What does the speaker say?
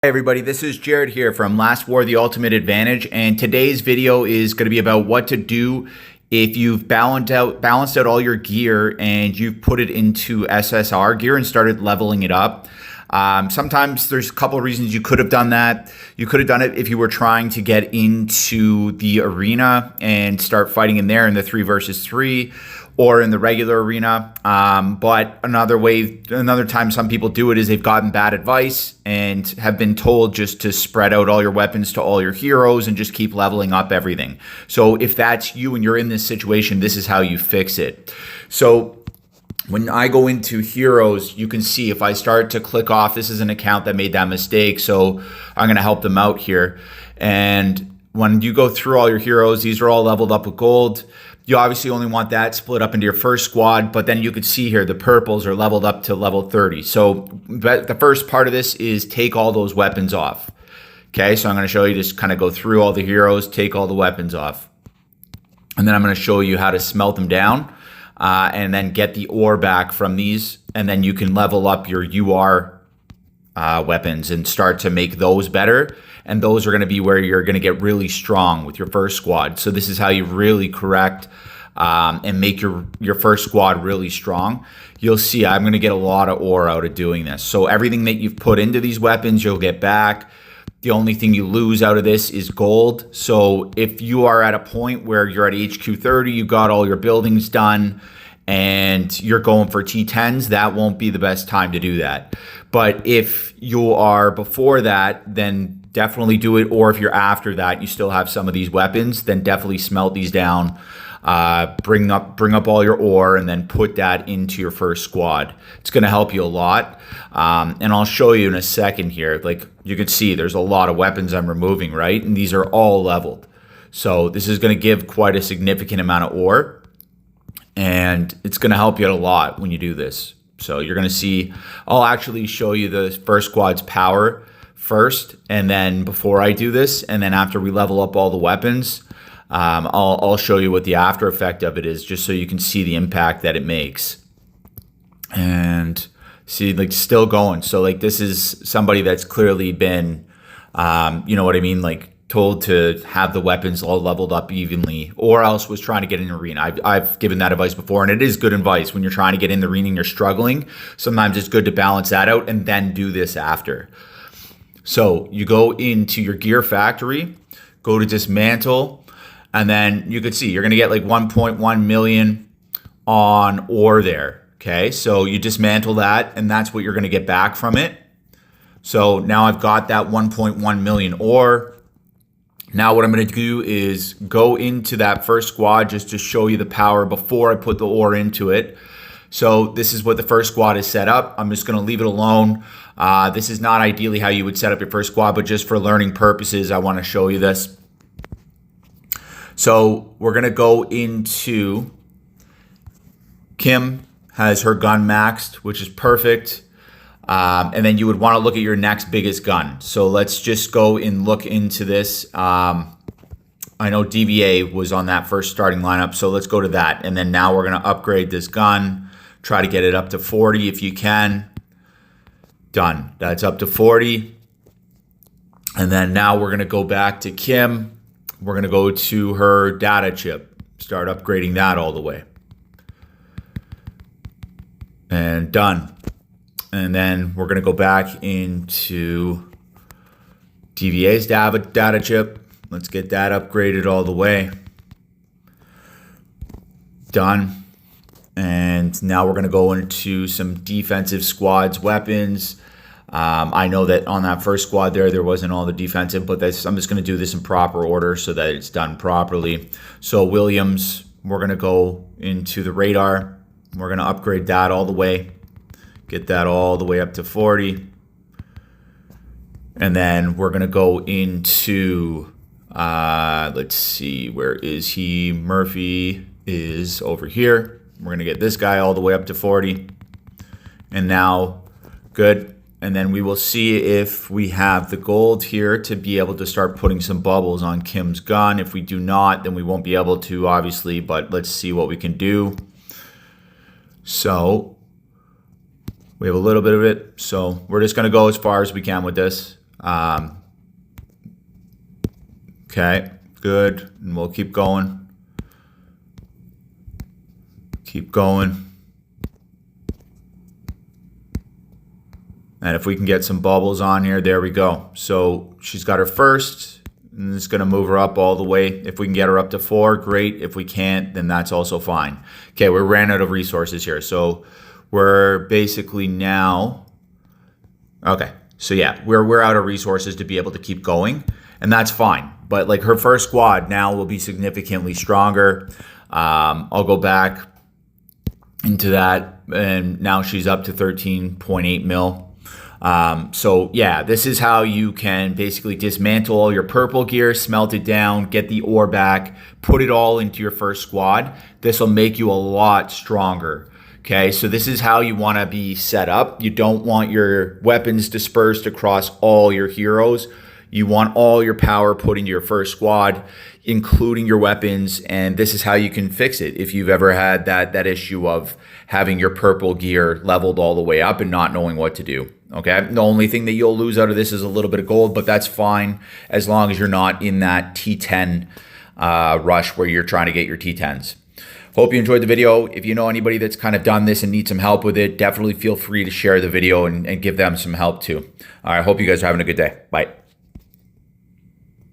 Hey everybody, this is Jared here from Last War The Ultimate Advantage, and today's video is going to be about what to do if you've balanced out all your gear and you've put it into SSR gear and started leveling it up. Sometimes there's a couple of reasons you could have done that. You could have done it if you were trying to get into the arena and start fighting in there in the 3 versus 3 or in the regular arena. But another time some people do it is they've gotten bad advice and have been told just to spread out all your weapons to all your heroes and just keep leveling up everything. So if that's you and you're in this situation, this is how you fix it. So when I go into heroes, you can see if I start to click off, this is an account that made that mistake, so I'm going to help them out here. And when you go through all your heroes, these are all leveled up with gold. You obviously only want that split up into your first squad, but then you could see here the purples are leveled up to level 30. So the first part of this is take all those weapons off. Okay, so I'm going to show you, just kind of go through all the heroes, take all the weapons off. And then I'm going to show you how to smelt them down. And then get the ore back from these, and then you can level up your UR weapons and start to make those better. And those are going to be where you're going to get really strong with your first squad. So this is how you really correct and make your first squad really strong. You'll see I'm going to get a lot of ore out of doing this. So everything that you've put into these weapons, you'll get back. The only thing you lose out of this is gold. So if you are at a point where you're at HQ 30, you got all your buildings done, and you're going for T10s, that won't be the best time to do that. But if you are before that, then definitely do it. Or if you're after that, you still have some of these weapons, then definitely smelt these down. Bring up all your ore and then put that into your first squad. It's going to help you a lot. And I'll show you in a second here. Like you can see, there's a lot of weapons I'm removing, right? And these are all leveled. So this is going to give quite a significant amount of ore. And it's going to help you out a lot when you do this. So you're going to see, I'll actually show you the first squad's power first, and then before I do this, and then after we level up all the weapons, I'll show you what the after effect of it is, just so you can see the impact that it makes. And see, like, still going. So like, this is somebody that's clearly been, you know what I mean, like told to have the weapons all leveled up evenly, or else was trying to get in the arena. I've given that advice before, and it is good advice when you're trying to get in the arena and you're struggling. Sometimes it's good to balance that out and then do this after. So you go into your gear factory, go to dismantle, and then you could see you're going to get like 1.1 million on ore there. Okay, so you dismantle that, and that's what you're going to get back from it. So now I've got that 1.1 million ore. Now what I'm going to do is go into that first squad just to show you the power before I put the ore into it. So this is what the first squad is set up. I'm just going to leave it alone. This is not ideally how you would set up your first squad, but just for learning purposes, I want to show you this. So we're going to go into Kim has her gun maxed, which is perfect. And then you would want to look at your next biggest gun. So let's just go and look into this. I know DVA was on that first starting lineup, so let's go to that. And then now we're going to upgrade this gun. Try to get it up to 40 if you can. Done. That's up to 40. And then now we're going to go back to Kim. We're going to go to her data chip. Start upgrading that all the way. And done. And then we're going to go back into DVA's data chip. Let's get that upgraded all the way. Done. And now we're going to go into some defensive squads weapons. I know that on that first squad there wasn't all the defensive, but I'm just going to do this in proper order so that it's done properly. So Williams, we're going to go into the radar. We're going to upgrade that all the way. Get that all the way up to 40. And then we're going to go into, let's see, where is he? Murphy is over here. We're going to get this guy all the way up to 40. And now, good. And then we will see if we have the gold here to be able to start putting some bubbles on Kim's gun. If we do not, then we won't be able to, obviously, but let's see what we can do. So we have a little bit of it, so we're just going to go as far as we can with this. Okay, good. And we'll keep going. Keep going. And if we can get some bubbles on here, there we go. So she's got her first, and it's going to move her up all the way. If we can get her up to 4, great. If we can't, then that's also fine. Okay, we ran out of resources here. So we're basically now, okay. So yeah, we're out of resources to be able to keep going, and that's fine. But like her first squad now will be significantly stronger. I'll go back into that, and now she's up to 13.8 mil. So yeah, this is how you can basically dismantle all your purple gear, smelt it down, get the ore back, put it all into your first squad. This will make you a lot stronger. Okay, so this is how you want to be set up. You don't want your weapons dispersed across all your heroes. You want all your power put into your first squad, including your weapons, and this is how you can fix it if you've ever had that issue of having your purple gear leveled all the way up and not knowing what to do. Okay, the only thing that you'll lose out of this is a little bit of gold, but that's fine as long as you're not in that T10 rush where you're trying to get your T10s. Hope you enjoyed the video. If you know anybody that's kind of done this and needs some help with it, definitely feel free to share the video and give them some help too. All right, hope you guys are having a good day. Bye.